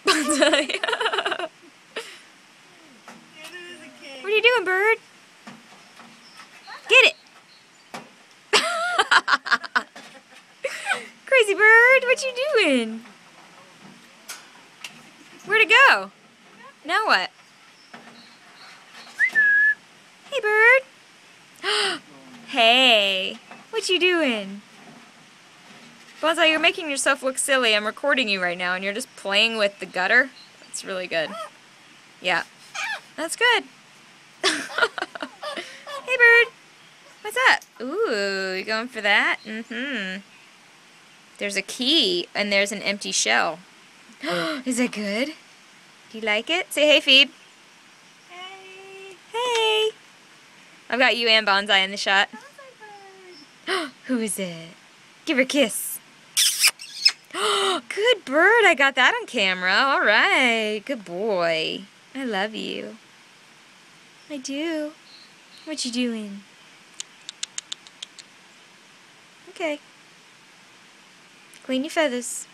Bonsai. What are you doing, bird? Get it! Crazy bird, what you doing? Where'd it go? Now what? Hey, bird. Hey, what you doing? Bonsai, you're making yourself look silly. I'm recording you right now and you're just playing with the gutter. That's really good. Yeah, that's good. Hey, bird. What's up? Ooh, you going for that? Mm-hmm. There's a key and there's an empty shell. Is it good? Do you like it? Say hey, Phoebe. Hey. Hey. I've got you and Bonsai in the shot. Who is it? Give her a kiss. Good bird. I got that on camera. All right. Good boy. I love you. I do. What you doing? Okay. Clean your feathers.